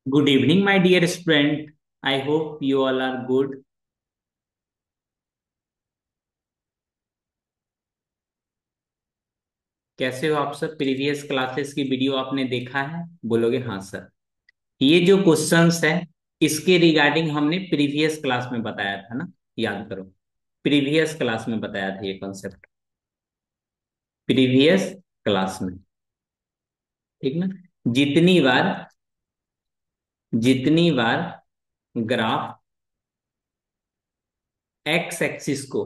Good evening, my dear student. I hope you all are good. कैसे हो आप सब? प्रीवियस क्लासेस की वीडियो आपने देखा है? बोलोगे हाँ सर। ये जो क्वेश्चंस है, इसके रिगार्डिंग हमने प्रीवियस क्लास में बताया था ना। याद करो, प्रीवियस क्लास में बताया था ये कॉन्सेप्ट। प्रीवियस क्लास में, ठीक ना। जितनी बार जितनी बार ग्राफ एक्स एक्सिस को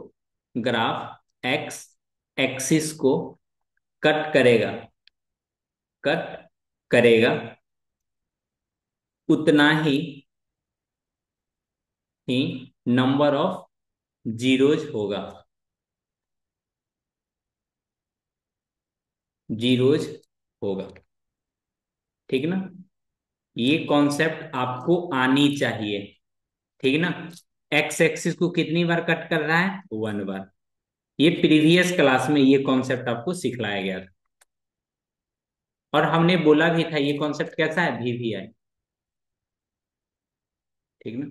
ग्राफ एक्स एक्सिस को कट करेगा कट करेगा उतना ही नंबर ऑफ जीरोज होगा। जीरोज होगा, ठीक ना। ये कॉन्सेप्ट आपको आनी चाहिए, ठीक ना। एक्स एक्सिस को कितनी बार कट कर रहा है? 1 बार। ये प्रीवियस क्लास में ये कॉन्सेप्ट आपको सिखलाया गया था, और हमने बोला भी था ये कॉन्सेप्ट कैसा है, वीवीआई, ठीक ना।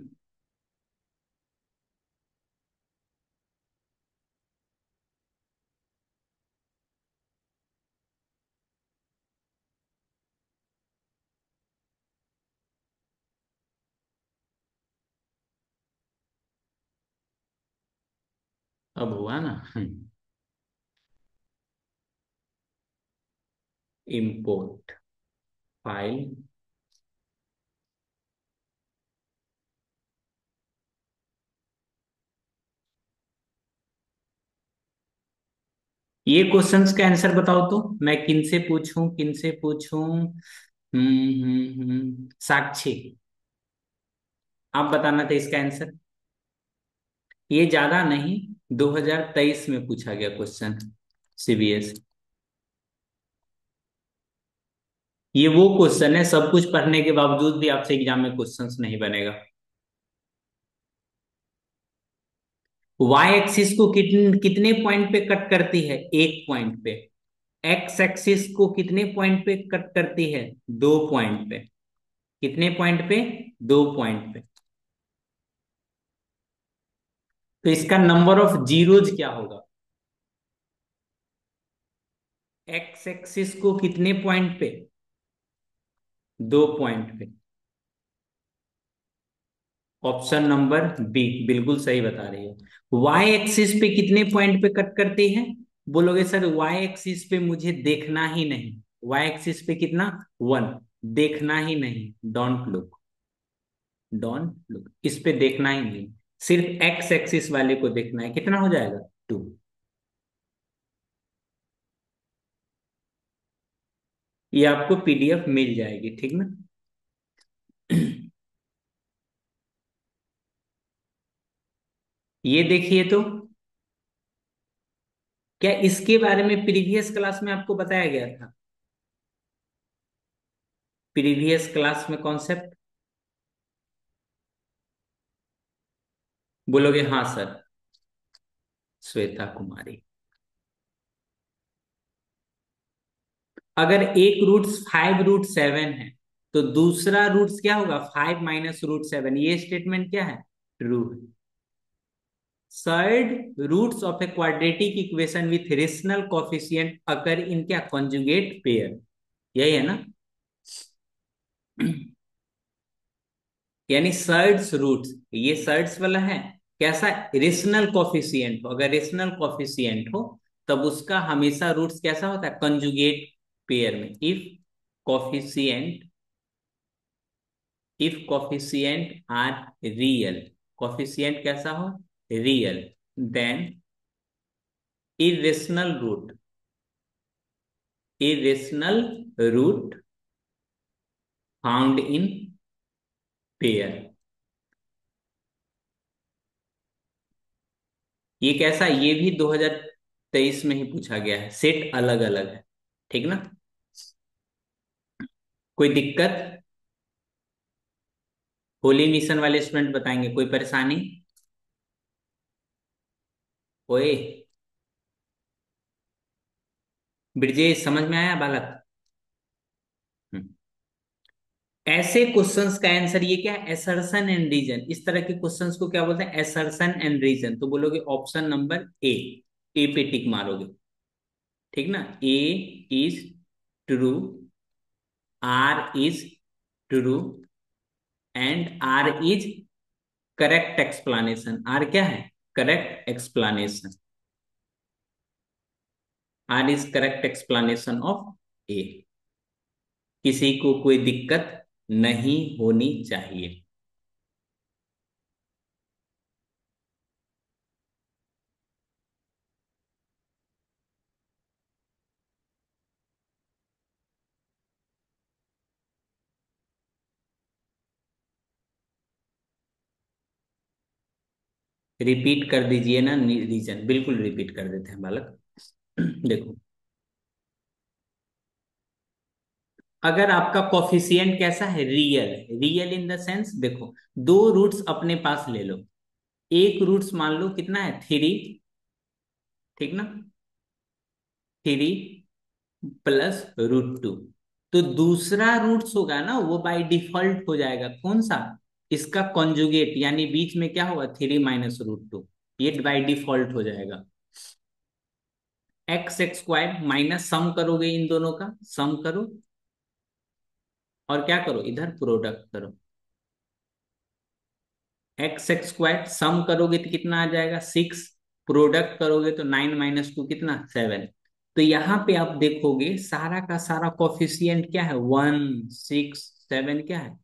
अब हुआ ना। Import file. ये क्वेश्चंस का आंसर बताओ तो। मैं किन से पूछूं? साक्षी, आप बताना था इसका आंसर। ये ज्यादा नहीं, 2023 में पूछा गया क्वेश्चन, सीबीएस। ये वो क्वेश्चन है, सब कुछ पढ़ने के बावजूद भी आपसे एग्जाम में क्वेश्चंस नहीं बनेगा। वाई एक्सिस को कितने पॉइंट पे कट करती है? एक पॉइंट पे। एक्स एक्सिस को कितने पॉइंट पे कट करती है? 2 पॉइंट पे। कितने पॉइंट पे? 2 पॉइंट पे। तो इसका नंबर ऑफ जीरोज क्या होगा? एक्स एक्सिस को कितने पॉइंट पे? 2 पॉइंट पे। ऑप्शन नंबर बी बिल्कुल सही बता रही है। वाई एक्सिस पे कितने पॉइंट पे कट करती है? बोलोगे सर वाई एक्सिस पे मुझे देखना ही नहीं। वाई एक्सिस पे कितना? 1। देखना ही नहीं, डोंट लुक। डोंट लुक, इस पे देखना ही नहीं। सिर्फ एक्स एक्सिस वाले को देखना है। कितना हो जाएगा? 2। ये आपको पीडीएफ मिल जाएगी, ठीक ना। ये देखिए तो, क्या इसके बारे में प्रीवियस क्लास में आपको बताया गया था? प्रीवियस क्लास में कॉन्सेप्ट, बोलोगे हाँ सर। श्वेता कुमारी। अगर एक रूट्स 5√7 है, तो दूसरा रूट्स क्या होगा? 5 - √7। ये स्टेटमेंट क्या है? ट्रू है। Third roots of a quadratic equation with rational coefficient occur in क्या? Conjugate pair. यही है ना। यानी सर्ड्स रूट्स, ये सर्ड्स वाला है। कैसा? रेशनल कोफिशिएंट हो, अगर रेशनल कोफिशिएंट हो तब उसका हमेशा रूट्स कैसा होता है? कंजुगेट पेयर में। Coefficient coefficient are real, coefficient कैसा हो? Real, then irrational root, irrational root found in pair. ये कैसा? ये भी 2023 में ही पूछा गया है, सेट अलग अलग है, ठीक ना। कोई दिक्कत? होली मिशन वाले स्टूडेंट बताएंगे, कोई परेशानी? ओए, ब्रिजेश समझ में आया बालक? ऐसे क्वेश्चंस का आंसर ये क्या है, एसर्शन एंड रीजन। इस तरह के क्वेश्चंस को क्या बोलते हैं, एसर्शन एंड रीजन। तो बोलोगे ऑप्शन नंबर ए, ए पे टिक मारोगे, ठीक ना। A is true, R is true, and R is correct explanation. R क्या है, correct explanation. R is correct explanation of A. किसी को कोई दिक्कत नहीं होनी चाहिए। रिपीट कर दीजिए ना रीजन, बिल्कुल रिपीट कर देते हैं बालक। देखो, अगर आपका कोफिशिएंट कैसा है, real, real in the sense, देखो दो रूट्स अपने पास ले लो। एक रूट्स मान लो कितना है, 3, ठीक ना, 3 प्लस √2। तो दूसरा रूट्स होगा ना, वो बाय डिफॉल्ट हो जाएगा कौन सा, इसका कॉन्जुगेट, यानी बीच में क्या होगा, 3 - √2। ये बाय डिफॉल्ट हो जाएगा। x² माइनस सम करोगे, इन दोनों का सम करो, और क्या करो, इधर प्रोडक्ट करो। x² सम करोगे तो कितना आ जाएगा, 6। प्रोडक्ट करोगे तो 9 - 2 कितना, 7। तो यहाँ पे आप देखोगे सारा का सारा कोफिशिएंट क्या है, 1, 6, 7, क्या है,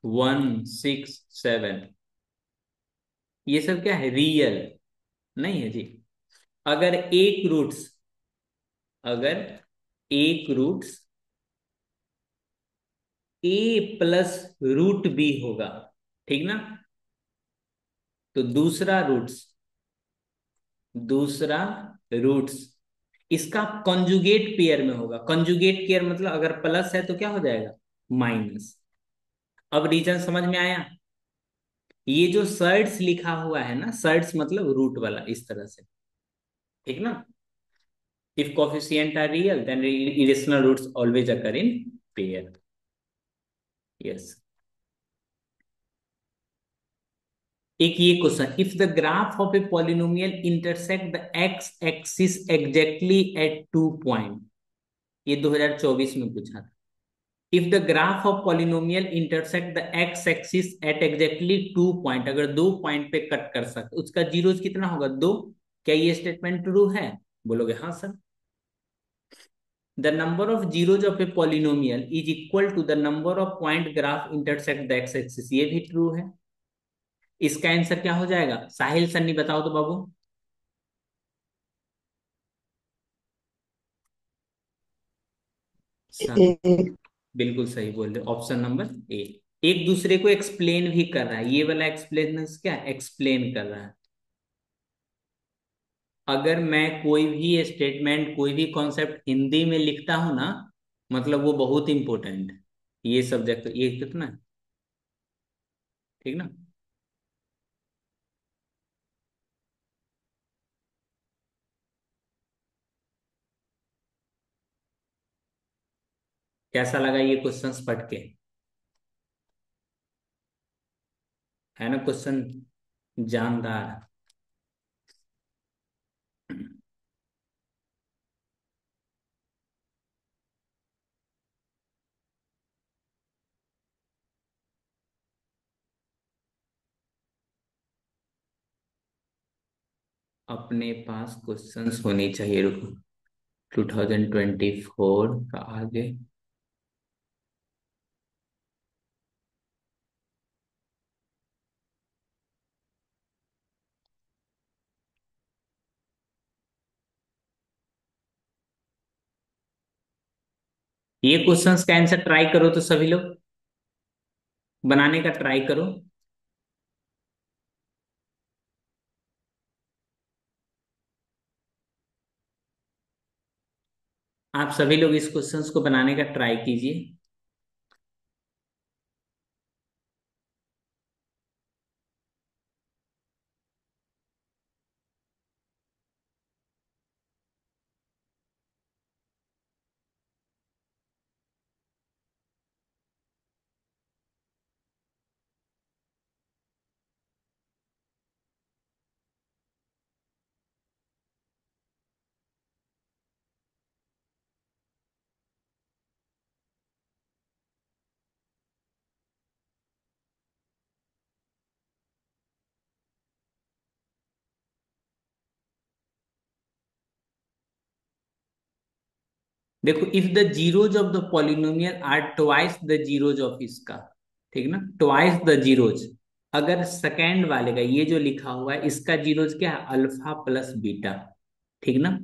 1, 6, 7। ये सब क्या है, रियल नहीं है जी। अगर एक रूट्स, अगर एक रूट्स a + √b होगा, ठीक ना, तो दूसरा रूट्स इसका कंजुगेट पेयर में होगा। कंजुगेट पेयर मतलब अगर प्लस है तो क्या हो जाएगा, माइनस। अब रीजन समझ में आया। ये जो सर्ड्स लिखा हुआ है ना, सर्ड्स मतलब रूट वाला, इस तरह से, ठीक ना। If coefficient are real then irrational roots always occur in pair. Yes. एक ये question, if the graph of a polynomial intersect the x axis exactly at 2 point, ये 2024 में पूछा था। If the graph of polynomial intersect the x axis at exactly 2 point, अगर 2 point पे cut कर सकते, उसका जीरोज कितना होगा, 2। क्या ये स्टेटमेंट ट्रू है, बोलोगे हाँ sir. The number of zeros of a polynomial is equal to the number of point graph intersect the x axis, ये भी ट्रू है। इसका आंसर क्या हो जाएगा, साहिल सन्नी बताओ तो बाबू। ए। बिल्कुल सही बोल रहे, ऑप्शन नंबर ए। एक दूसरे को एक्सप्लेन भी कर रहा है, ये वाला एक्सप्लेन क्या, एक्सप्लेन कर रहा है। अगर मैं कोई भी स्टेटमेंट, कोई भी कॉन्सेप्ट हिंदी में लिखता हूं ना, मतलब वो बहुत इंपॉर्टेंट है। ये सब्जेक्ट ये कितना है, ठीक ना। कैसा लगा ये क्वेश्चंस पढ़ के, है ना क्वेश्चन जानदार। अपने पास क्वेश्चंस होने चाहिए, रुको, 2024 का आगे। ये क्वेश्चंस का आंसर ट्राई करो तो सभी लोग, बनाने का ट्राई करो। आप सभी लोग इस क्वेश्चंस को बनाने का ट्राई कीजिए। देखो, if the zeros of the polynomial are twice the zeros of इसका, ठीक ना, ट्वाइस द जीरोज, अगर सेकेंड वाले का ये जो लिखा हुआ है इसका जीरोज क्या है, अल्फा प्लस बीटा, ठीक ना,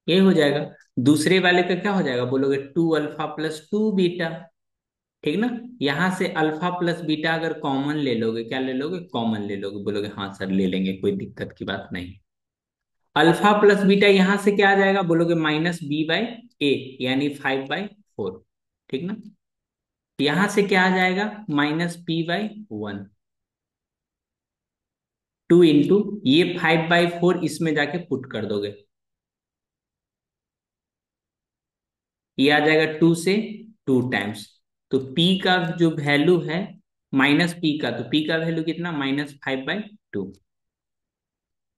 ये हो जाएगा। दूसरे वाले का क्या हो जाएगा, बोलोगे 2 अल्फा प्लस 2 बीटा, ठीक ना। यहां से अल्फा प्लस बीटा अगर कॉमन ले लोगे, क्या ले लोगे, कॉमन ले लोगे, बोलोगे हाँ सर ले लेंगे, कोई दिक्कत की बात नहीं। अल्फा प्लस बीटा यहां से क्या आ जाएगा, बोलोगे -b/a, यानी 5/4, ठीक ना। यहां से क्या आ जाएगा, -p/1, 2 इंटू ये 5/4 इसमें जाके पुट कर दोगे, ये आ जाएगा 2 से 2 टाइम्स। तो p का जो वैल्यू है, माइनस p का, तो p का वैल्यू कितना, -5/2।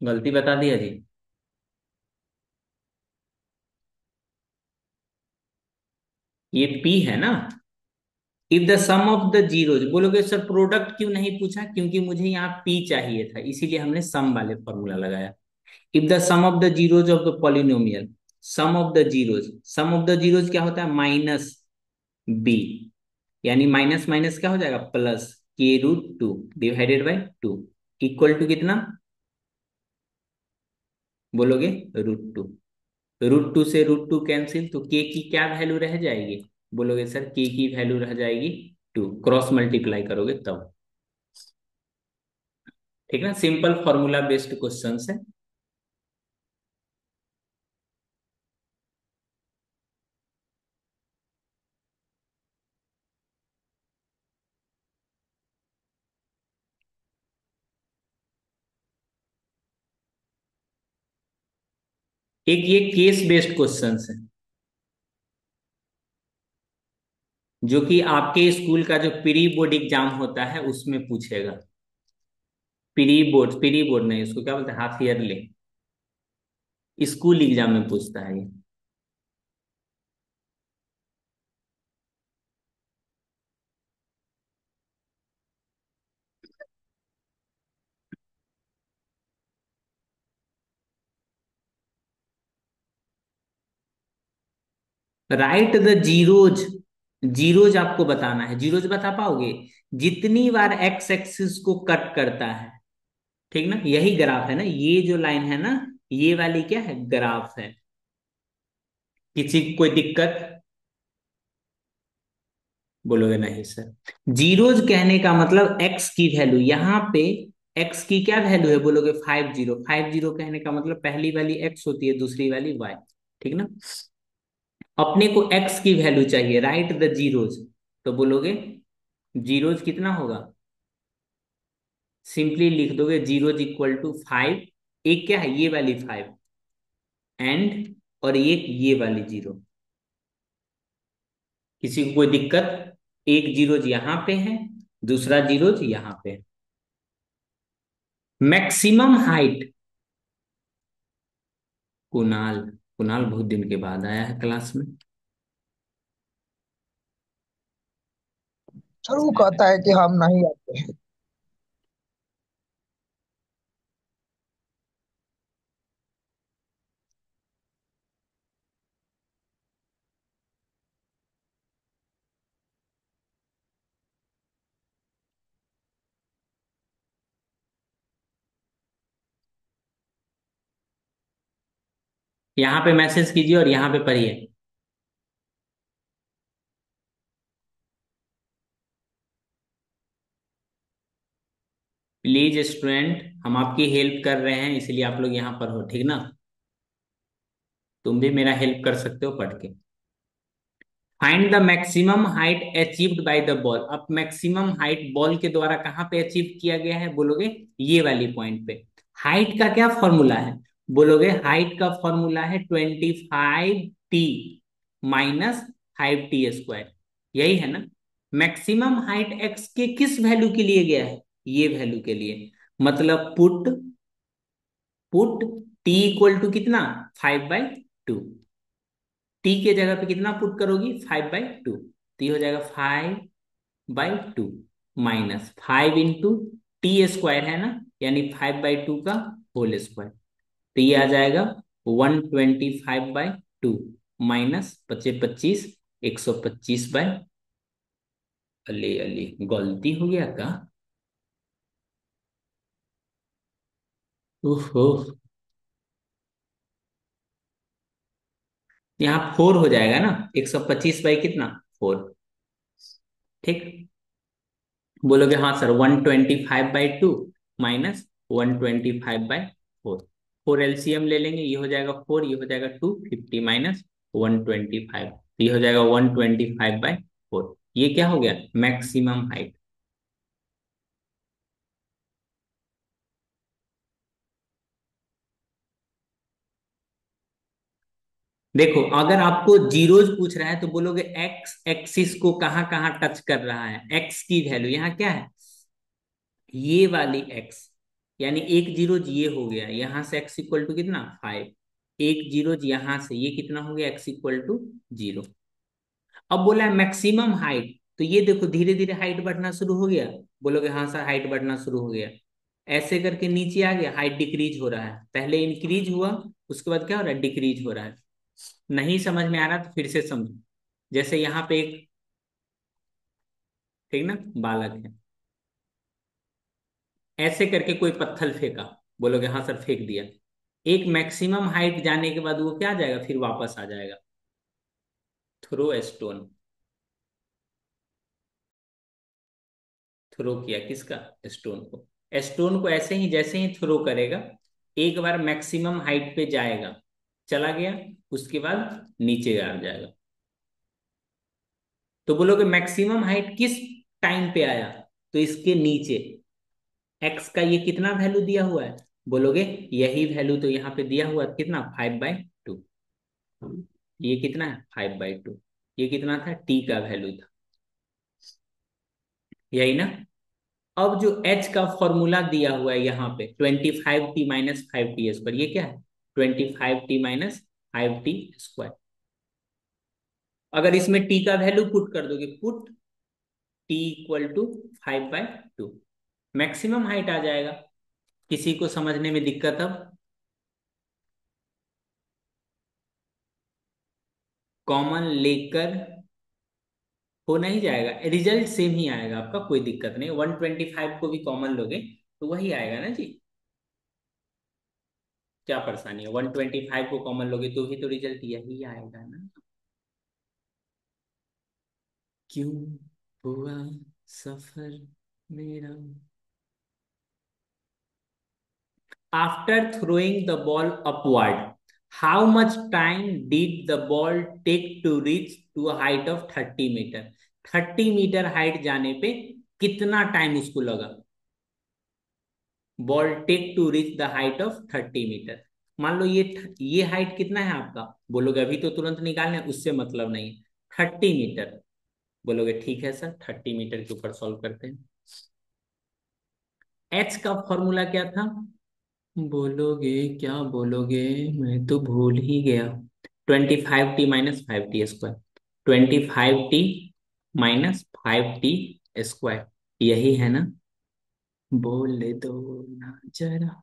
गलती बता दिया जी। ये p है ना। If the sum of the zeros, बोलोगे सर प्रोडक्ट क्यों नहीं पूछा, क्योंकि मुझे यहाँ p चाहिए था, इसीलिए हमने सम वाले फॉर्मूला लगाया। If the sum of the zeros of the polynomial, sum of the zeros, sum of the zeros क्या होता है, -b, यानी माइनस माइनस क्या हो जाएगा, plus k√2 divided by 2, equal to कितना, बोलोगे √2। √2 से √2 कैंसिल, तो k की क्या वैल्यू रह जाएगी, बोलोगे सर k की वैल्यू रह जाएगी 2, क्रॉस मल्टीप्लाई करोगे तब, ठीक है ना। सिंपल फॉर्मूला बेस्ड क्वेश्चन है। एक ये केस बेस्ड क्वेश्चन है, जो कि आपके स्कूल का जो प्री बोर्ड एग्जाम होता है उसमें पूछेगा। प्री बोर्ड नहीं, उसको क्या बोलते हैं, हाफ ईयरली स्कूल एग्जाम में पूछता है ये। राइट द जीरोज, जीरोज आपको बताना है, जीरोज बता पाओगे, जितनी बार एक्स एक्सिस को कट करता है, ठीक ना, यही ग्राफ है ना, ये जो लाइन है ना, ये वाली क्या है, ग्राफ है। किसी को कोई दिक्कत, बोलोगे नहीं सर। जीरोज कहने का मतलब एक्स की वैल्यू, यहाँ पे एक्स की क्या वैल्यू है, बोलोगे 50, 50 कहने का मतलब पहली वाली एक्स होती है, दूसरी वाली वाई, ठीक ना। अपने को एक्स की वैल्यू चाहिए, राइट द जीरोज, तो बोलोगे जीरोज कितना होगा, सिंपली लिख दोगे जीरोज इक्वल टू 5, एक क्या है ये वाली 5, एंड और एक ये वाली 0। किसी को कोई दिक्कत, एक जीरोज यहाँ पे है, दूसरा जीरोज यहाँ पे है। मैक्सिमम हाइट, कुणाल, कुणाल बहुत दिन के बाद आया है क्लास में। सर वो कहता है कि हम नहीं आते हैं। यहाँ पे मैसेज कीजिए और यहाँ पे पढ़िए। प्लीज स्टूडेंट, हम आपकी हेल्प कर रहे हैं, इसलिए आप लोग यहाँ पर हो, ठीक ना। तुम भी मेरा हेल्प कर सकते हो पढ़ के। Find the maximum height achieved by the ball. अब मैक्सिमम हाइट बॉल के द्वारा कहाँ पे अचीव किया गया है, बोलोगे ये वाली पॉइंट पे। हाइट का क्या फॉर्मूला है, बोलोगे हाइट का फॉर्मूला है 25t -5t², यही है ना। मैक्सिमम हाइट एक्स के किस वैल्यू के लिए गया है, ये वैल्यू के लिए, मतलब put, put t equal to कितना, 5/2, टी के जगह पे कितना पुट करोगी, 5/2, तो ये हो जाएगा 5/2 -5 × t² है ना, यानी 5/2 का होल स्क्वायर, तो ये आ जाएगा 125/2 माइनस 25 125/, अले अले गलती हो गया का। ओहो, यहाँ 4 हो जाएगा ना, 125 बाई कितना, 4। ठीक, बोलोगे हाँ सर 125/2 माइनस 125/4। 4 एलसीएम ले लेंगे, ये हो जाएगा 4, ये हो जाएगा 250 माइनस 125, ये हो जाएगा 125/4। ये क्या हो गया, मैक्सिमम हाइट। देखो अगर आपको जीरोज पूछ रहा है तो बोलोगे एक्स एक्सिस को कहाँ कहाँ टच कर रहा है, एक्स की वैल्यू यहाँ क्या है, ये वाली एक्स, यानी एक जीरो ये हो गया, यहां से एक्स इक्वल टू कितना 5, एक जीरो यहां से ये कितना हो गया, एक्स इक्वल टू 0। अब बोला है मैक्सिमम हाइट, तो ये देखो धीरे धीरे हाइट बढ़ना शुरू हो गया, बोलोगे हाँ सर हाइट बढ़ना शुरू हो गया, ऐसे करके नीचे आ गया, हाइट डिक्रीज हो रहा है, पहले इंक्रीज हुआ, उसके बाद क्या हो रहा है, डिक्रीज हो रहा है। नहीं समझ में आ रहा तो फिर से समझो, जैसे यहाँ पे एक, ठीक ना, बालक है, ऐसे करके कोई पत्थर फेंका, बोलोगे हाँ सर फेंक दिया, एक मैक्सिमम हाइट जाने के बाद वो क्या आ जाएगा, फिर वापस आ जाएगा, थ्रो स्टोन। थ्रो किया किसका, स्टोन को, स्टोन को ऐसे ही जैसे ही थ्रो करेगा, एक बार मैक्सिमम हाइट पे जाएगा, चला गया, उसके बाद नीचे आ जाएगा। तो बोलोगे मैक्सिमम हाइट किस टाइम पे आया, तो इसके नीचे, एक्स का ये कितना वैल्यू दिया हुआ है, बोलोगे यही वैल्यू तो यहाँ पे दिया हुआ है, कितना 5/2, ये कितना है 5/2, ये कितना था, टी का वैल्यू था, यही ना। अब जो एच का फॉर्मूला दिया हुआ है यहाँ पे 25t - 5t², ये क्या है, 25t - 5t²। अगर इसमें टी का वैल्यू पुट कर दोगे, put t equal to 5/2, maximum height आ जाएगा। किसी को समझने में दिक्कत अब, कॉमन लेकर हो नहीं जाएगा, रिजल्ट सेम ही आएगा आपका, कोई दिक्कत नहीं, 125 को भी कॉमन लोगे तो वही आएगा ना जी, क्या परेशानी है, 125 को कॉमन लोगे तो भी तो रिजल्ट यही आएगा ना। क्यों हुआ सफर मेरा, after throwing the ball upward, how much time did the ball take to reach to a height of 30 metre, 30 metre height जाने पे कितना टाइम उसको लगा, ball take to reach the height of 30 metre. मान लो ये हाइट कितना है आपका, बोलोगे अभी तो तुरंत निकालने, उससे मतलब नहीं, 30 मीटर, बोलोगे ठीक है सर 30 मीटर के ऊपर सॉल्व करते हैं। एच का फॉर्मूला क्या था, बोलोगे क्या बोलोगे, मैं तो भूल ही गया, 25t - 5t², 25t - 5t², यही है ना, बोल दो ना जरा,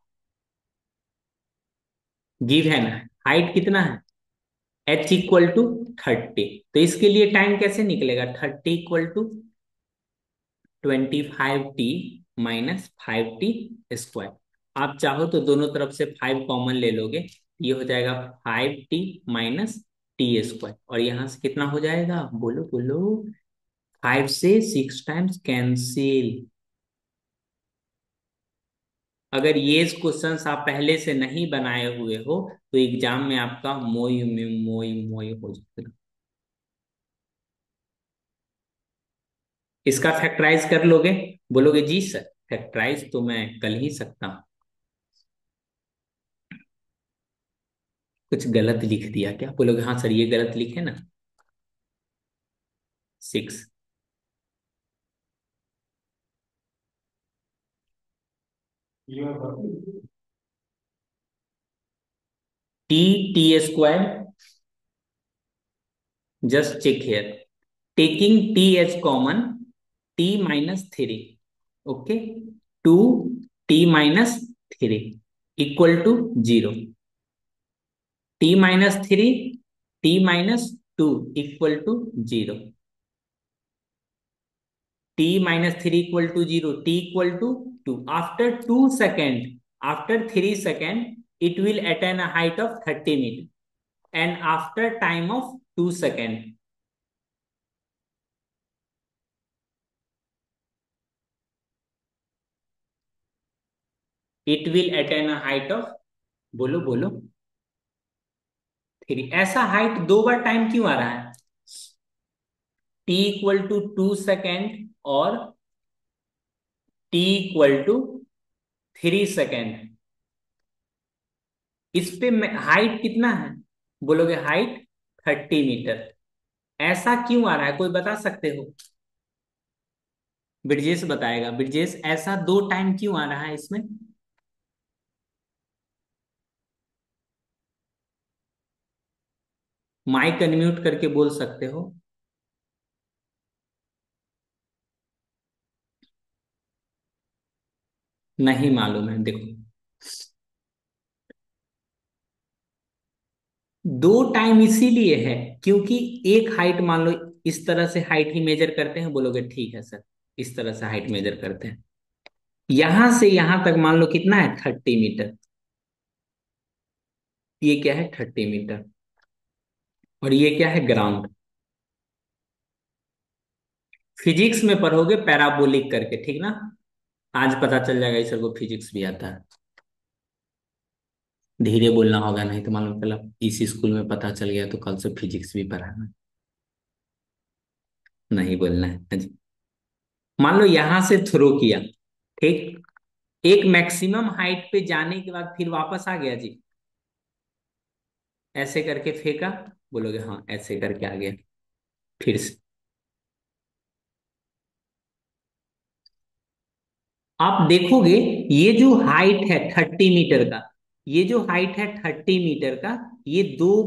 गिव है ना, हाइट कितना है, एच इक्वल टू 30, तो इसके लिए टाइम कैसे निकलेगा, 30 = 25t - 5t²। आप चाहो तो दोनों तरफ से 5 कॉमन ले लोगे, ये हो जाएगा 5t - t², और यहां से कितना हो जाएगा, बोलो बोलो, 5 से 6 टाइम्स कैंसिल। अगर ये क्वेश्चंस आप पहले से नहीं बनाए हुए हो तो एग्जाम में आपका मोई में मोई मोई हो जाएगा। इसका फैक्टराइज कर लोगे, बोलोगे जी सर फैक्टराइज तो मैं कर ही सकता हूँ, कुछ गलत लिख दिया क्या, बोलोगे हाँ सर ये गलत लिखे ना, 6, t² just check here, taking t as common, t - 3, okay, 2t - 3 equal to 0, t-3, t-2 equal to 0। t-3 equal to 0, t equal to 2। After 2 second, after 3 second it will attain a height of 30 meter and after time of 2 seconds it will attain a height of, बोलो बोलो, 3। ऐसा height दो बार time क्यों आ रहा है? t equal to 2 second और t equal to 3 second. इस पे हाइट कितना है? बोलोगे हाइट 30 मीटर। ऐसा क्यों आ रहा है, कोई बता सकते हो? ब्रिजेश बताएगा। ब्रिजेश, ऐसा दो टाइम क्यों आ रहा है इसमें? माइक अनम्यूट करके बोल सकते हो। नहीं मालूम है, देखो। दो टाइम इसीलिए है क्योंकि एक हाइट, मान लो इस तरह से हाइट ही मेजर करते हैं, बोलोगे ठीक है सर, इस तरह से हाइट मेजर करते हैं। यहां से यहां तक मान लो कितना है, 30 मीटर। ये क्या है, 30 मीटर। और ये क्या है, ग्राउंड। फिजिक्स में पढ़ोगे पैराबोलिक करके, ठीक ना? आज पता चल जाएगा इस सर को फिजिक्स भी आता है। धीरे बोलना होगा, नहीं तो मालूम चला इसी स्कूल में पता चल गया तो कल से फिजिक्स भी पढ़ाना। नहीं बोलना है, हाँ जी। मान लो यहां से थ्रो किया, ठीक, एक मैक्सिमम हाइट पे जाने के बाद फिर वापस आ गया जी, ऐसे करके फेंका, बोलोगे हाँ ऐसे करके आ गया, फिर से। आप देखोगे ये जो हाइट है 30 मीटर का, ये जो हाइट है 30 मीटर का, ये दो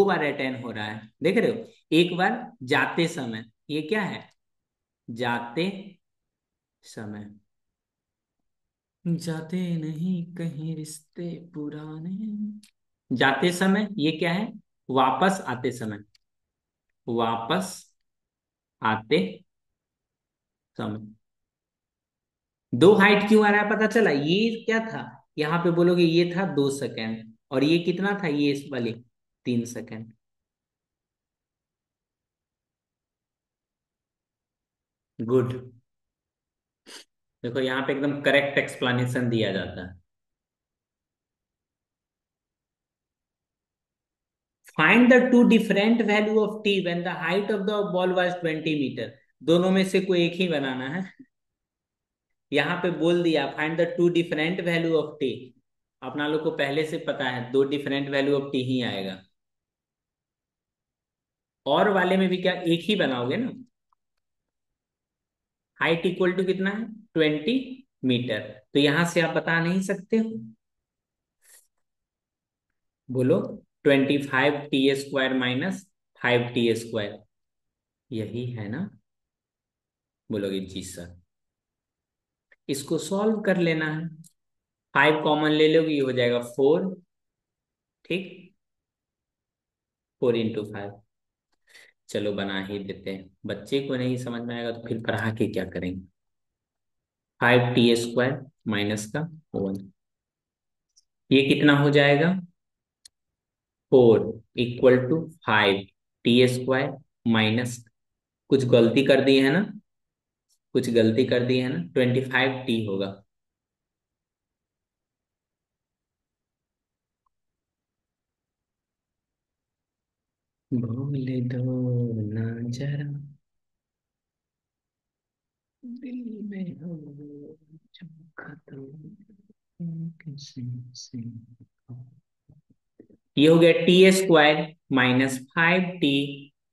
बार अटेन हो रहा है, देख रहे हो? एक बार जाते समय, ये क्या है, जाते समय। जाते नहीं कहीं रिश्ते पुराने, जाते समय ये क्या है, वापस आते समय, वापस आते समय। दो हाइट क्यों आ रहा है पता चला? ये क्या था, यहाँ पे बोलोगे ये था 2 सेकेंड, और ये कितना था, ये इस वाली 3 सेकेंड। गुड। देखो यहाँ पे एकदम करेक्ट एक्सप्लेनेशन दिया जाता है। Find the two different value of t when the height of the ball was 20 metre. दोनों में से कोई एक ही बनाना है। यहाँ पे बोल दिया find the two different value of T. अपना लोग को पहले से पता है दो डिफरेंट वैल्यू ऑफ टी ही आएगा। और वाले में भी क्या एक ही बनाओगे ना? हाइट इक्वल टू कितना है, 20 मीटर। तो यहां से आप बता नहीं सकते हो? बोलो, 25t² माइनस 5t², यही है ना? बोलोगे जी सर। इसको सॉल्व कर लेना है। 5 कॉमन ले लोगे, ये हो जाएगा 4, ठीक, 4 × 5। चलो बना ही देते हैं, बच्चे को नहीं समझ में आएगा तो फिर पढ़ा के क्या करेंगे। 5t² माइनस का 1, ये कितना हो जाएगा, 4 = 5t² माइनस, कुछ गलती कर दी है ना, कुछ गलती कर दी है ना, 25t होगा। भूल दो ना जरा, दिल में हो जो खत्म किसी से। ये हो गया t² माइनस 5t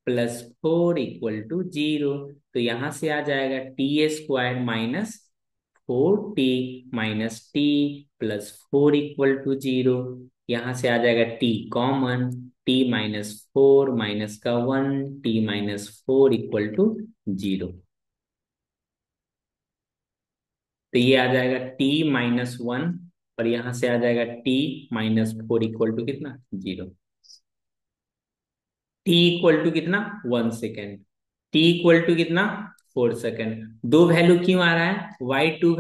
+ 4 = 0। तो यहां से आ जाएगा t² minus 4t minus T +4 = 0। यहां से आ जाएगा t कॉमन, t-4 माइनस का 1, t-4 = 0। तो ये आ जाएगा t-1 और यहां से आ जाएगा t-4 इक्वल टू कितना, 0। टी इक्वल टू कितना, 1 सेकेंड। टी इक्वल टू कितना, 4 सेकेंड। दो वैल्यू क्यों आ रहा है, y2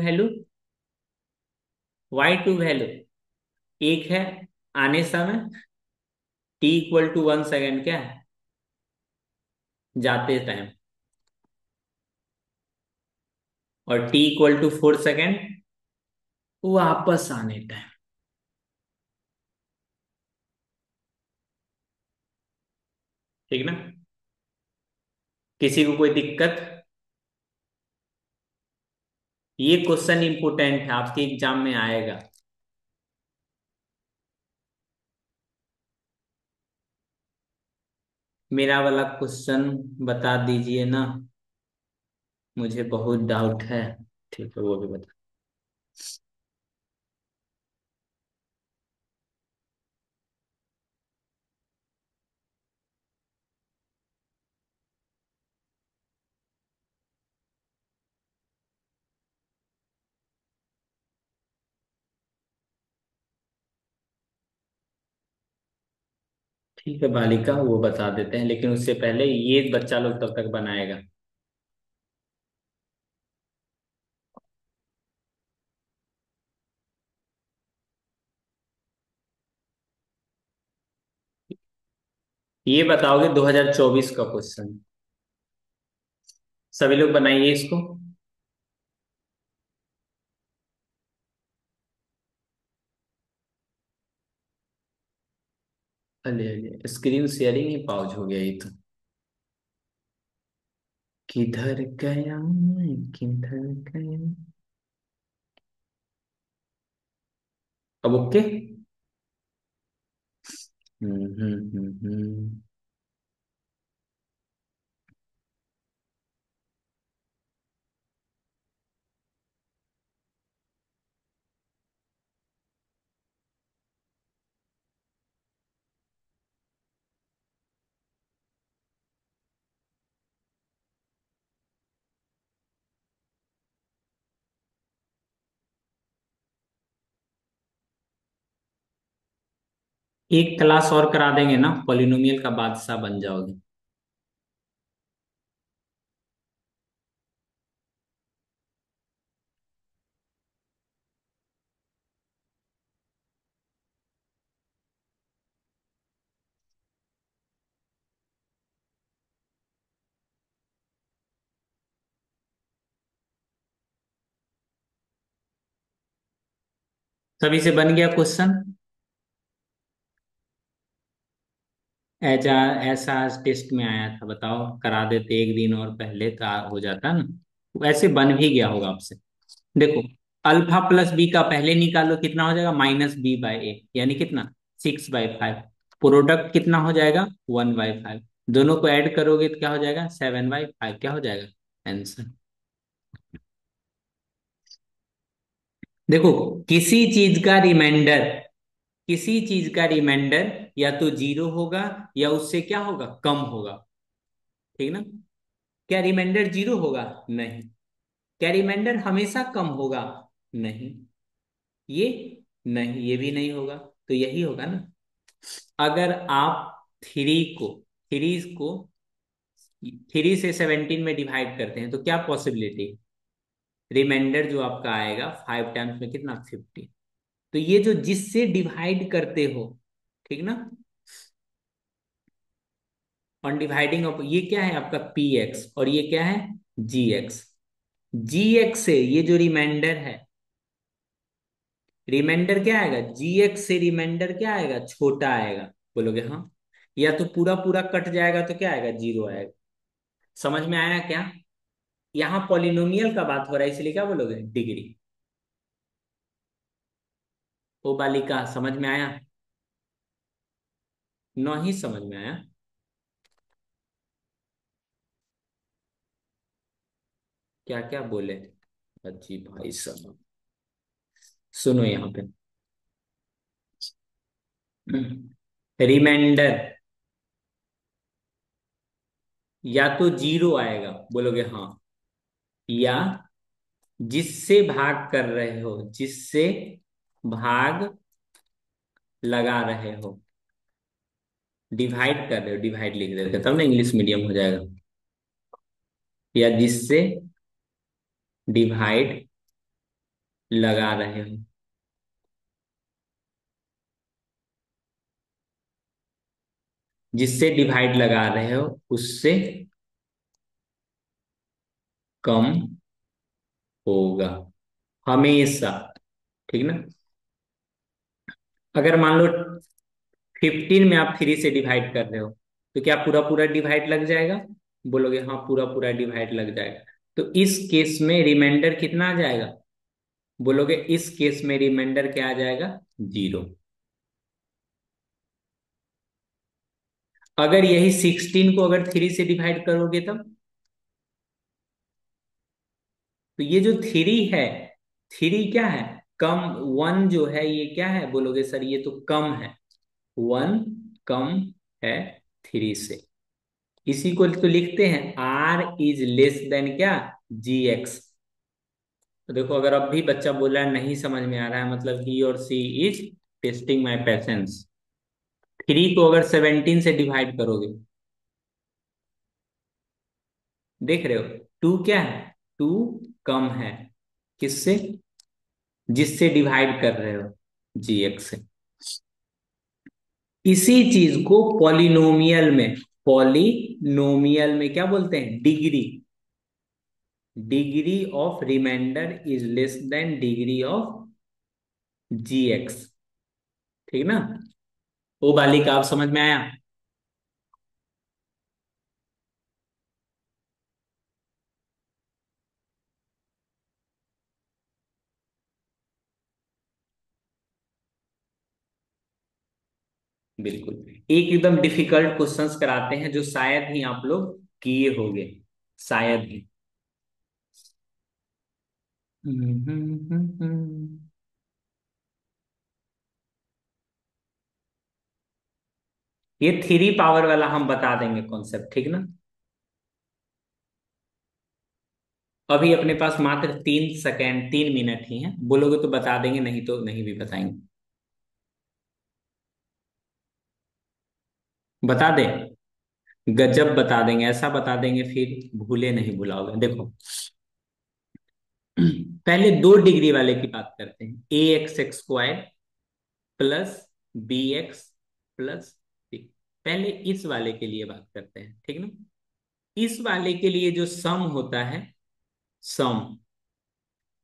वैल्यू एक है आने समय, t = 1 सेकेंड क्या है, जाते टाइम, और t = 4 सेकेंड वापस आने टाइम। ठीक ना, किसी को कोई दिक्कत? ये क्वेश्चन इंपोर्टेंट है, आपके एग्जाम में आएगा। मेरा वाला क्वेश्चन बता दीजिए ना, मुझे बहुत डाउट है। ठीक है, वो भी बता। ठीक है बालिका, वो बता देते हैं, लेकिन उससे पहले ये बच्चा लोग तब तक बनाएगा। ये बताओगे 2024 का क्वेश्चन, सभी लोग बनाइए इसको। अरे अरे, स्क्रीन शेयरिंग ही पाउज हो गया ये तो। किधर गया मैं, किधर गया। अब ओके। हम्म। एक क्लास और करा देंगे ना, पॉलिनोमियल का बादशाह बन जाओगे। सभी से बन गया क्वेश्चन? ऐसा ऐसा आज टेस्ट में आया था, बताओ, करा देते एक दिन और पहले तो हो जाता ना। वैसे बन भी गया होगा आपसे। देखो, अल्फा प्लस बी का पहले निकालो, कितना हो जाएगा, -b/a, यानी कितना, 6/5। प्रोडक्ट कितना हो जाएगा, 1/5। दोनों को ऐड करोगे तो क्या हो जाएगा, 7/5। क्या हो जाएगा आंसर। देखो, किसी चीज का रिमाइंडर, किसी चीज का रिमाइंडर या तो 0 होगा या उससे क्या होगा, कम होगा। ठीक ना। क्या रिमाइंडर 0 होगा, नहीं। क्या रिमाइंडर हमेशा कम होगा, नहीं। ये नहीं, ये भी नहीं होगा। तो यही होगा ना। अगर आप थ्री को 3 से 17 में डिवाइड करते हैं तो क्या पॉसिबिलिटी, रिमाइंडर जो आपका आएगा 5 टाइम्स में कितना, 50। तो ये जो जिससे डिवाइड करते हो, ठीक ना, ऑन डिवाइडिंग ऑफ, ये क्या है आपका px, और ये क्या है gx। gx से ये जो रिमाइंडर है, रिमाइंडर क्या आएगा, gx से रिमाइंडर क्या आएगा, छोटा आएगा। बोलोगे हाँ, या तो पूरा पूरा कट जाएगा तो क्या आएगा, 0 आएगा। समझ में आया क्या। यहाँ पॉलिनोमियल का बात हो रहा है, इसलिए क्या बोलोगे, डिग्री। ओ बालिका, समझ में आया, नहीं समझ में आया। क्या क्या बोले, अच्छी भाई साहब, सुनो यहाँ पे, रिमाइंडर या तो 0 आएगा, बोलोगे हाँ, या जिससे भाग कर रहे हो, जिससे भाग लगा रहे हो, डिवाइड कर रहे हो, डिवाइड लिख देते तब ना इंग्लिश मीडियम हो जाएगा। या जिससे डिवाइड लगा रहे हो, जिससे डिवाइड लगा रहे हो उससे कम होगा हमेशा। ठीक ना। अगर मान लो 15 में आप 3 से डिवाइड कर रहे हो, तो क्या पूरा पूरा डिवाइड लग जाएगा? बोलोगे हाँ पूरा पूरा डिवाइड लग जाएगा। तो इस केस में रिमाइंडर कितना आ जाएगा? बोलोगे इस केस में रिमाइंडर क्या आ जाएगा? 0। अगर यही 16 को अगर 3 से डिवाइड करोगे तब, तो ये जो 3 है, 3 क्या है? कम। 1 जो है ये क्या है? बोलोगे सर ये तो कम है। 1 कम है 3 से। इसी को तो लिखते हैं R इज लेस देन क्या? GX। तो देखो अगर अब भी बच्चा बोल रहा है नहीं समझ में आ रहा है, मतलब ही और सी इज टेस्टिंग माई पेशेंस। 3 को अगर 17 से डिवाइड करोगे, देख रहे हो 2 क्या है? 2 कम है किससे? जिससे डिवाइड कर रहे हो, GX से। इसी चीज को पॉलिनोमियल में क्या बोलते हैं? Degree. Degree of remainder is less than degree of GX। ठीक ना। वो वाली का आप समझ में आया? बिल्कुल। एक एकदम डिफिकल्ट क्वेश्चंस कराते हैं जो शायद ही आप लोग किए होंगे, शायद ही। ये 3 पावर वाला हम बता देंगे कॉन्सेप्ट, ठीक ना। अभी अपने पास मात्र 3 सेकेंड, 3 मिनट ही है, बोलोगे तो बता देंगे, नहीं तो नहीं भी बताएंगे। बता दे। गजब बता देंगे, ऐसा बता देंगे फिर भूले नहीं भुलाओगे। देखो पहले 2 डिग्री वाले की बात करते हैं। AX² plus BX plus C। पहले इस वाले के लिए बात करते हैं, ठीक ना। इस वाले के लिए जो सम होता है, सम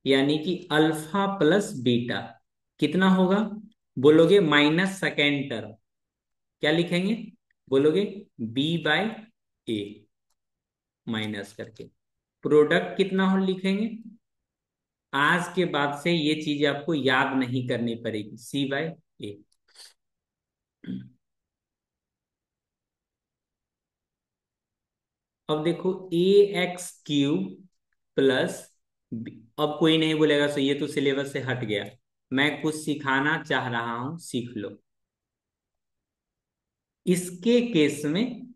यानी कि अल्फा प्लस बीटा कितना होगा? बोलोगे माइनस सेकेंड टर्म, क्या लिखेंगे? बोलोगे B/A माइनस करके। प्रोडक्ट कितना हो लिखेंगे? आज के बाद से ये चीज आपको याद नहीं करनी पड़ेगी, C/A। अब देखो AX³ प्लस, अब कोई नहीं बोलेगा सो ये तो सिलेबस से हट गया, मैं कुछ सिखाना चाह रहा हूं, सीख लो। इसके केस में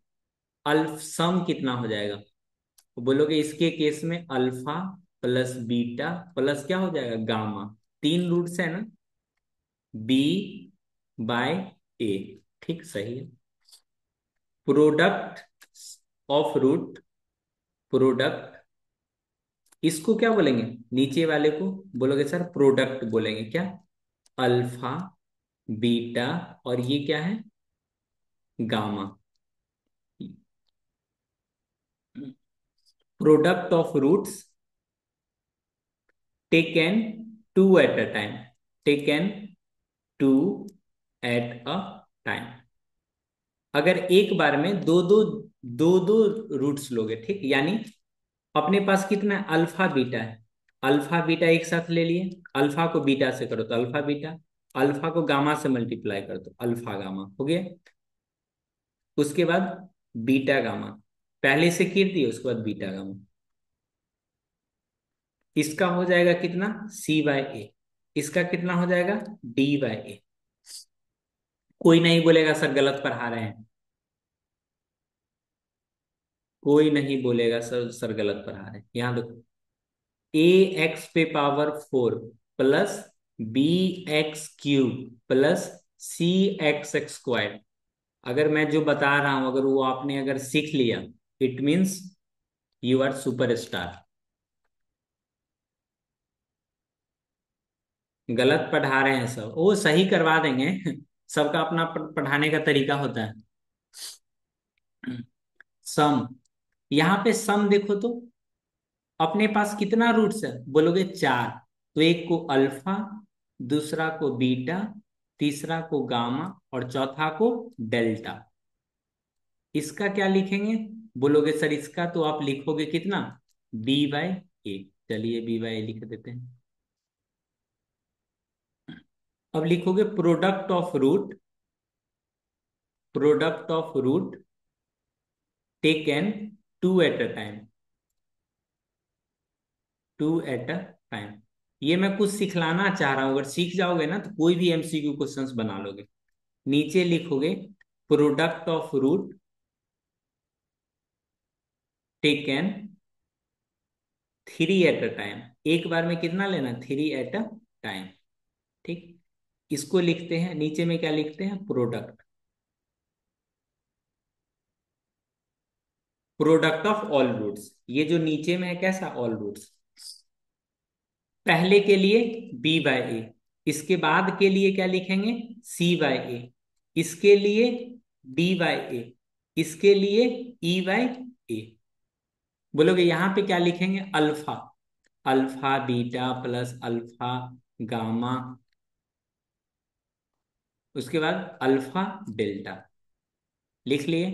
अल्फ सम कितना हो जाएगा? तो बोलोगे इसके केस में अल्फा प्लस बीटा प्लस क्या हो जाएगा? गामा। 3 रूट्स है ना, B/A। ठीक सही है। प्रोडक्ट ऑफ रूट, प्रोडक्ट, इसको क्या बोलेंगे? नीचे वाले को बोलोगे सर प्रोडक्ट बोलेंगे क्या? अल्फा बीटा और ये क्या है? Gamma. Product of roots taken two at a time, taken two at a time. अगर एक बार में दो दो रूट्स लोगे, ठीक, यानी अपने पास कितना है? अल्फा बीटा है। अल्फा बीटा एक साथ ले लिए, अल्फा को बीटा से करो तो अल्फा बीटा, अल्फा को गामा से मल्टीप्लाई कर दो अल्फा गामा हो गया। उसके बाद बीटा गामा, पहले से गिर दिए, उसके बाद बीटा गामा। इसका हो जाएगा कितना? C/A। इसका कितना हो जाएगा? D/A। कोई नहीं बोलेगा सर गलत पढ़ा रहे हैं, कोई नहीं बोलेगा सर सर गलत पढ़ा रहे हैं। यहां देखो AX पे power 4 plus b x cube plus c x x square. अगर मैं जो बता रहा हूं अगर वो आपने अगर सीख लिया, it means you are super star. गलत पढ़ा रहे हैं सब, वो सही करवा देंगे। सबका अपना पढ़ाने का तरीका होता है। सम, यहाँ पे सम देखो तो अपने पास कितना रूट्स है बोलोगे? चार। तो एक को अल्फा, दूसरा को बीटा, तीसरा को गामा और चौथा को डेल्टा। इसका क्या लिखेंगे बोलोगे सर? इसका तो आप लिखोगे कितना, बी बाई ए। चलिए बी बाई ए लिख देते हैं। अब लिखोगे product of root, product of root taken two at a time, two at a time. ये मैं कुछ सिखलाना चाह रहा हूं, अगर सीख जाओगे ना तो कोई भी एमसीक्यू क्वेश्चंस बना लोगे। नीचे लिखोगे product of root taken three at a time. एक बार में कितना लेना? Three at a time. ठीक। इसको लिखते हैं, नीचे में क्या लिखते हैं? Product, product of all roots. ये जो नीचे में है कैसा? All roots. पहले के लिए बी बाय ए, इसके बाद के लिए क्या लिखेंगे? सी बाय ए, इसके लिए डी बाय ए, इसके लिए ई बाय ए। बोलोगे यहां पे क्या लिखेंगे? Alpha, alpha beta plus alpha gamma, उसके बाद अल्फा डेल्टा। लिख लिए।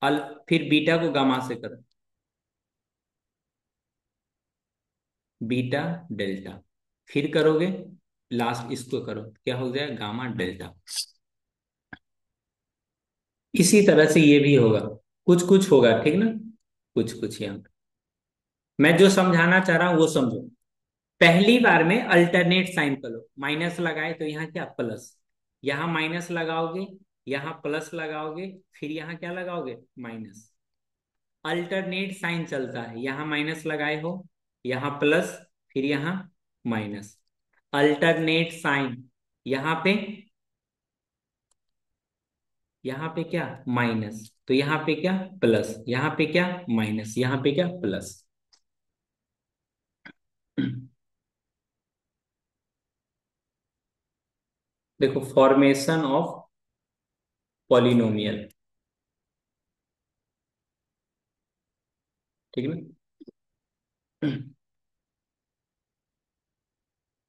अल फिर बीटा को गामा से करो, बीटा डेल्टा। फिर करोगे लास्ट इसको करो, क्या हो जाएगा? Gamma delta. इसी तरह से ये भी होगा, कुछ कुछ होगा, ठीक ना? कुछ कुछ यहाँ मैं जो समझाना चाह रहा हूं वो समझो। पहली बार में अल्टरनेट साइन करो, माइनस लगाए तो यहाँ क्या? प्लस। यहाँ माइनस लगाओगे, यहाँ प्लस लगाओगे, फिर यहाँ क्या लगाओगे? माइनस। अल्टरनेट साइन चलता है, यहाँ माइनस लगाए हो, यहाँ प्लस, फिर यहाँ माइनस। अल्टरनेट साइन, यहाँ पे, यहाँ पे क्या? माइनस, तो यहाँ पे क्या? प्लस, यहाँ पे क्या? माइनस, यहाँ पे क्या? प्लस। देखो फॉर्मेशन ऑफ पॉलिनोमियल, ठीक है ना?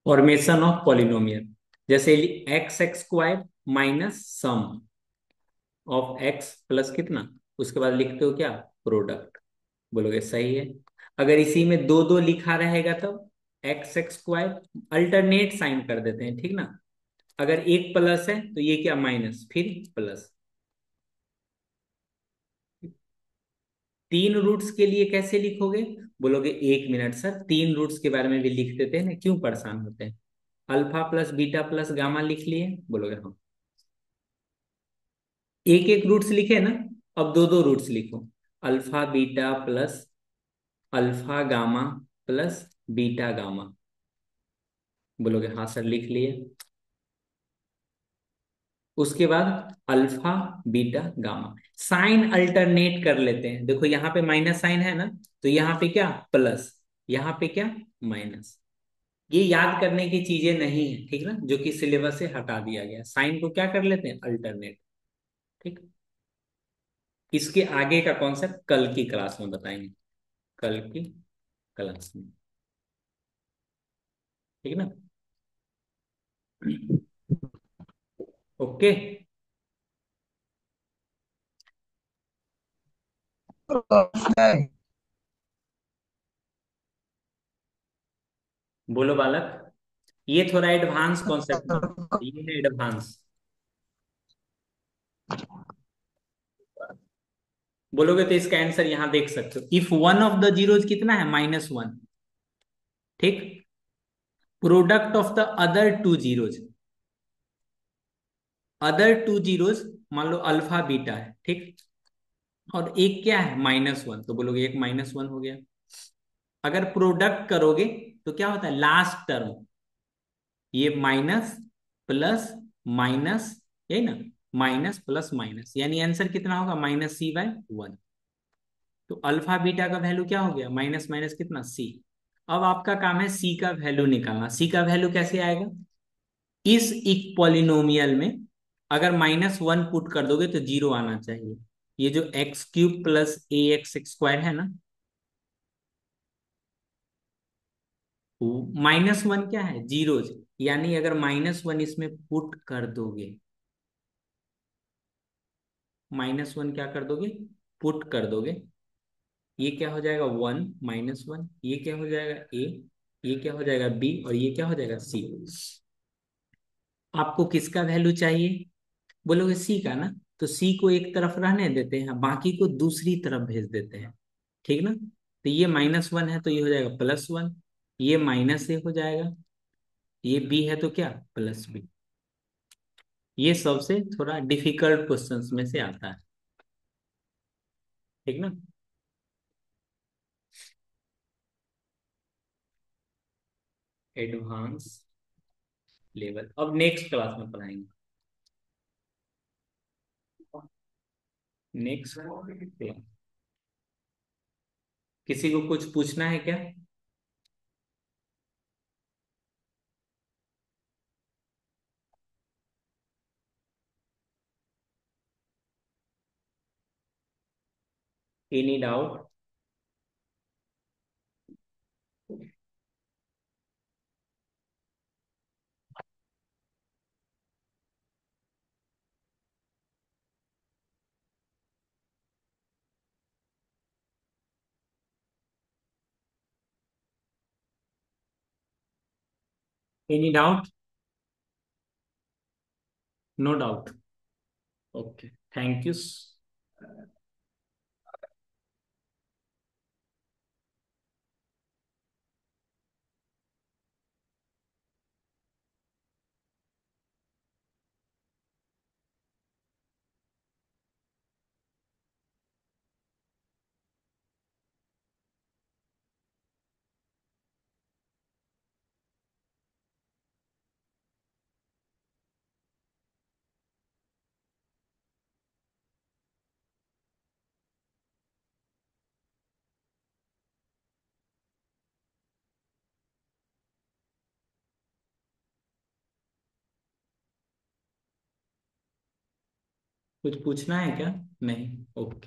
फॉर्मेशन ऑफ पॉलिनोमियल, जैसे x x square minus sum of x plus कितना, उसके बाद लिखते हो क्या? प्रोडक्ट। बोलोगे सही है। अगर इसी में दो दो लिखा रहेगा तब x x square, alternate sign कर देते हैं, ठीक ना? अगर एक प्लस है तो ये क्या? माइनस, फिर प्लस। तीन रूट्स के लिए कैसे लिखोगे? बोलोगे एक मिनट सर, तीन रूट्स के बारे में भी लिख देते हैं ना, क्यों परेशान होते हैं? Alpha plus beta plus gamma लिख लिए? बोलोगे हाँ। एक एक रूट्स लिखे ना, अब दो दो रूट्स लिखो। Alpha beta plus alpha gamma plus beta gamma. बोलोगे हाँ सर लिख लिए। उसके बाद alpha beta gamma, sign alternate कर लेते हैं। देखो यहाँ पे माइनस साइन है ना, तो यहाँ पे क्या? प्लस, यहाँ पे क्या? माइनस। ये याद करने की चीजें नहीं है, ठीक ना, जो कि सिलेबस से हटा दिया गया। साइन को क्या कर लेते हैं? अल्टरनेट। ठीक। इसके आगे का कॉन्सेप्ट कल की क्लास में बताएंगे, कल की क्लास में, ठीक ना? ओके। नहीं। बोलो बालक। ये थोड़ा एडवांस कॉन्सेप्ट में, ये है एडवांस। बोलोगे तो इसका आंसर यहां देख सकते हो, if one of the zeros कितना है? -1। ठीक। Product of the other two zeros, other two zeros, मान लो अल्फा बीटा है, ठीक, और एक क्या है? -1, तो बोलोगे एक -1 हो गया। अगर प्रोडक्ट करोगे तो क्या होता है? लास्ट टर्म, ये माइनस प्लस माइनस, यही ना, माइनस प्लस माइनस, यानी आंसर कितना होगा, -c/1। तो अल्फा बीटा का वैल्यू क्या हो गया, माइनस माइनस कितना, सी। अब आपका काम है सी का वैल्यू निकालना। सी का वैल्यू कैसे आएगा, इस एक पॉलिनोमियल में अगर -1 पुट कर दोगे तो जीरो आना चाहिए। ये जो x³ प्लस ax² है ना, -1 क्या है, जीरोज, यानी अगर -1 इसमें पुट कर दोगे, -1 क्या कर दोगे, पुट कर दोगे, ये क्या हो जाएगा 1 - 1, ये क्या हो जाएगा ए, ये क्या हो जाएगा बी, और ये क्या हो जाएगा सी। आपको किसका वैल्यू चाहिए, बोलोगे सी का ना, तो सी को एक तरफ रहने देते हैं, बाकी को दूसरी तरफ भेज देते हैं, ठीक ना। तो ये -1 है तो ये हो जाएगा +1, ये -a हो जाएगा, ये बी है तो क्या, +b। ये सबसे थोड़ा डिफिकल्ट क्वेश्चंस में से आता है, ठीक ना। एडवांस लेवल अब नेक्स्ट क्लास में पढ़ाएंगे। नेक्स्ट क्लास, किसी को कुछ पूछना है क्या। Any doubt. Any doubt, no doubt. Okay, thank you. कुछ पूछना है क्या, नहीं, ओके।